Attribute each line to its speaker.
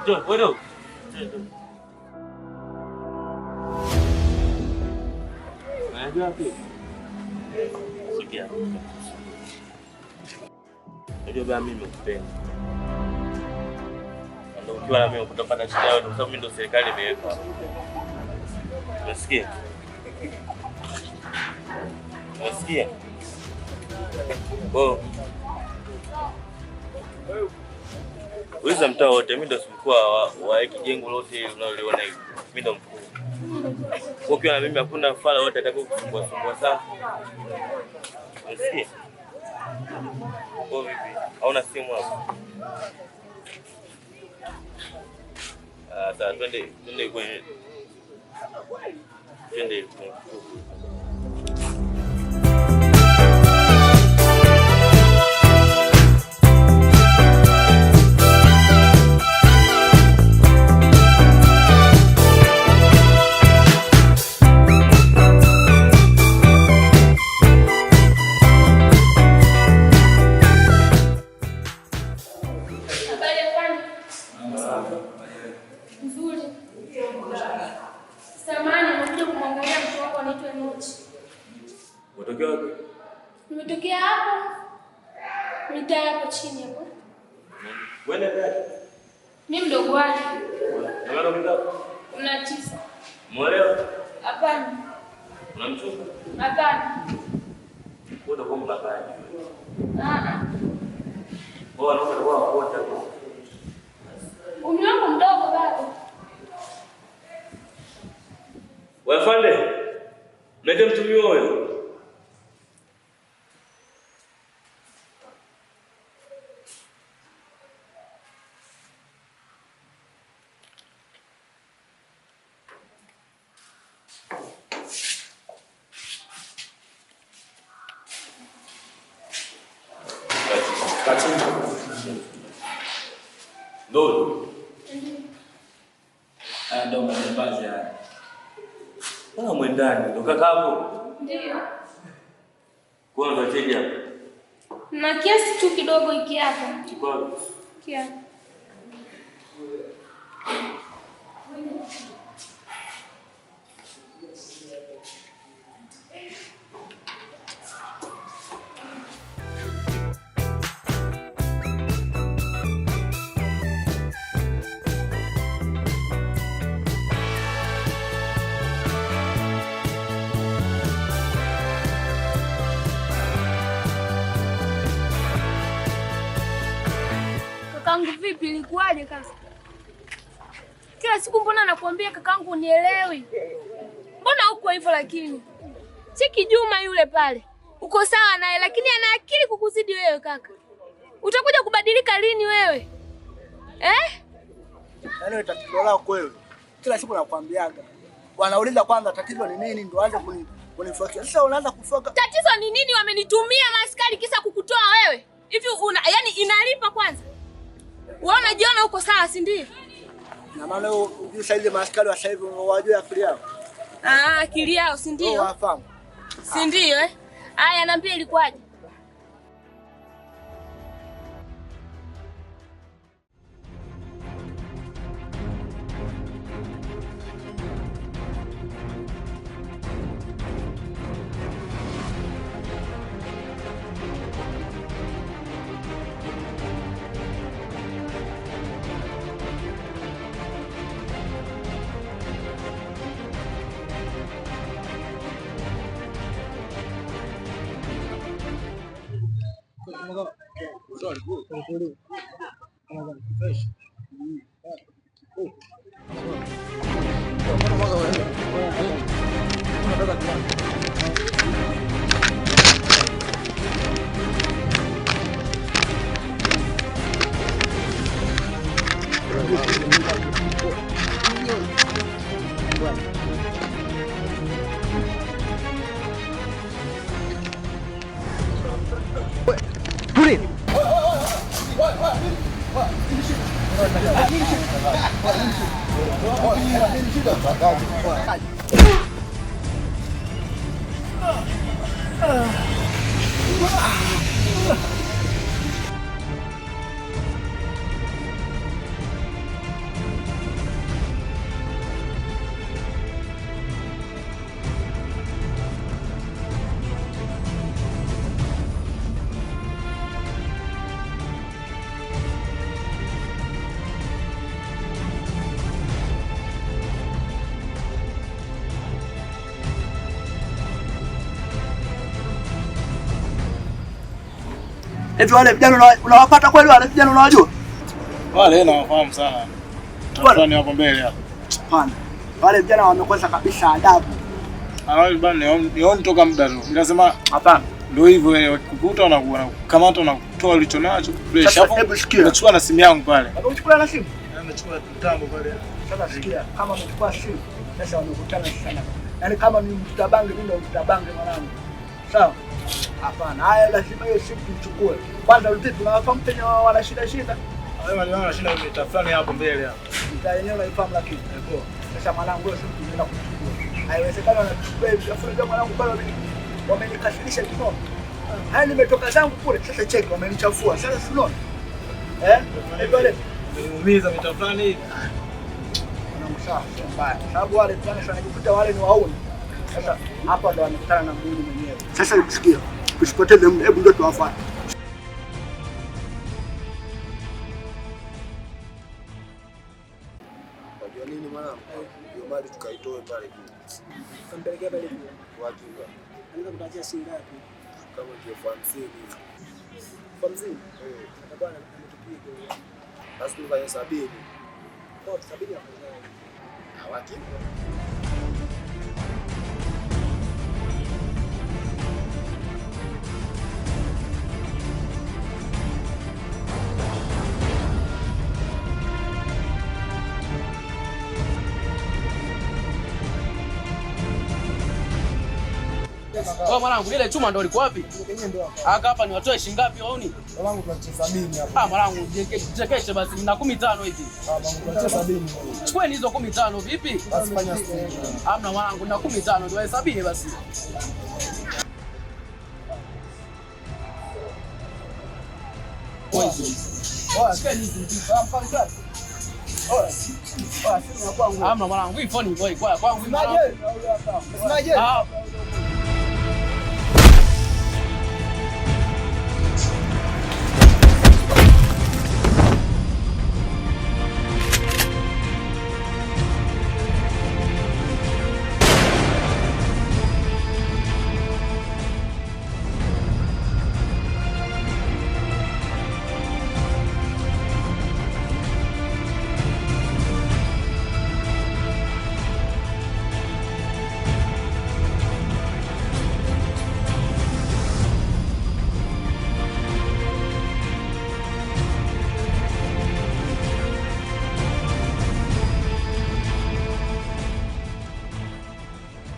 Speaker 1: Njoo, wewe. Unajua wapi? Sikia. Unajua bwana mimi nakupenda. Ndio ukiwa na mimi utapata shida yote kwa sababu mimi ndio serikali imeweka. Unasikia? Unasikia? Oh. Uliza mtaa wote, mimi ndo mkuu wa hiki jengo lote unaliona hivi. Mimi ndo mkuu. Ukiwa na mimi hakuna fala wote atakayokusumbua sawa. Unasikia? Oh vipi? Hauna simu hapo? Sasa twende kwenye
Speaker 2: Nimetokea hapo. Mitaa hapo chini hapo.
Speaker 1: Wewe nani?
Speaker 2: Mimi mdogo wake.
Speaker 1: Wewe ndio mdogo?
Speaker 2: 19.
Speaker 1: Muelewa?
Speaker 2: Hapana.
Speaker 1: Unamchukua?
Speaker 2: Hapana.
Speaker 1: Wewe ndio mbaya.
Speaker 2: Wewe
Speaker 1: unaona wote hapo.
Speaker 2: Umri wangu mdogo bado.
Speaker 1: Wewe fande. Mlete mtumio huyo. Ndio. Ndio mbazi haya. Wewe mwendani, ndo kaka hapo?
Speaker 2: Ndio.
Speaker 1: Kwa ndo cheje hapo?
Speaker 2: Na kiasi tu kidogo hiki hapa.
Speaker 1: Kiko.
Speaker 2: Kia. Kakangu vipi, ilikuwaje kaka? Kila siku mbona nakuambia kakangu unielewi? Mbona uko hivyo lakini? Cheki Juma yule pale. Uko sawa naye lakini ana akili kukuzidi wewe kaka. Utakuja kubadilika lini wewe?
Speaker 3: Yaani tatizo lako wewe. Kila siku nakwambiaga. Wanauliza kwanza tatizo ni nini ndio aanze kunifuatia. Sasa unaanza kufoka.
Speaker 2: Tatizo ni nini? Wamenitumia maaskari kisa kukutoa wewe. Hivi yani inalipa kwanza? Wewe unajiona uko sawa si ndio?
Speaker 3: Na maana unajua sasa ile maaskari wa sasa hivi wajua akili yao.
Speaker 2: Akili yao si ndio?
Speaker 3: Wafahamu.
Speaker 2: Si ndio Haya niambie ilikuwaje?
Speaker 3: Hivi wale vijana unawapata kweli wale vijana unawajua?
Speaker 4: Wale nawafahamu sana. Tafani hapo mbele hapo.
Speaker 3: Hapana. Wale vijana wamekosa kabisa adabu.
Speaker 4: Wale bwana nioni toka muda tu. Nikasema
Speaker 3: Hapana.
Speaker 4: Ndio hivyo wewe wakikukuta wanakukamata na kutoa ulicho nacho.
Speaker 3: Sasa hebu sikia.
Speaker 4: Unachukua na simu yangu pale.
Speaker 3: Unachukua na simu?
Speaker 4: Unachukua mtambo pale.
Speaker 3: Sasa sikia, kama umechukua simu, sasa wamekutana sana. Yaani kama ni mtabange mimi ndo mtabange mwanangu. Sawa? Hapana. Haya lazima hiyo simu tuchukue. Kwanza vipi tunawafahamu tena wana shida.
Speaker 4: Wale wana shida mita fulani hapo mbele hapo.
Speaker 3: Mtaa yenyewe naifahamu lakini. Sasa mwanangu wewe simu tunaenda kuchukua. Haiwezekani wanachukua hivi. Afu mwanangu pale wamenikasirisha kidogo. Haya nimetoka zangu kule. Sasa cheki wamenichafua. Sasa unaona? Ndio
Speaker 4: Nimeumiza mita fulani hivi.
Speaker 3: Sawa, mbaya. Sababu wale vijana wanajikuta wale ni wauni. Sasa hapa ndo wanakutana na Mungu mwenyewe. Sasa usikie. Usipoteze muda, hebu ndio tuwafuate.
Speaker 5: Unajua nini mwanangu? Hiyo mali tukaitoe pale juu.
Speaker 3: Tumpelekea pale juu.
Speaker 5: Wapi?
Speaker 3: Anaweza kupatia shilingi ngapi?
Speaker 5: Kama hiyo 50.
Speaker 3: 50. Atakuwa anatupiga.
Speaker 5: Basi tufanye 70.
Speaker 3: Kwa 70 hapo.
Speaker 5: Hawaki.
Speaker 6: Kwa mwanangu ile chuma ndo liko wapi? Aka hapa ni watoe shilingi ngapi wauni?
Speaker 5: Mwanangu tunacheza 70 hapa.
Speaker 6: Mwanangu jekeshe basi na 15 hivi.
Speaker 5: Mwanangu tunacheza 70.
Speaker 6: Chukweni hizo 15 vipi?
Speaker 5: Basi fanya 60.
Speaker 6: Hamna mwanangu na 15 ndio hesabini basi. Hamna mwanangu hii phone boy kwa kwangu.
Speaker 3: Unaje?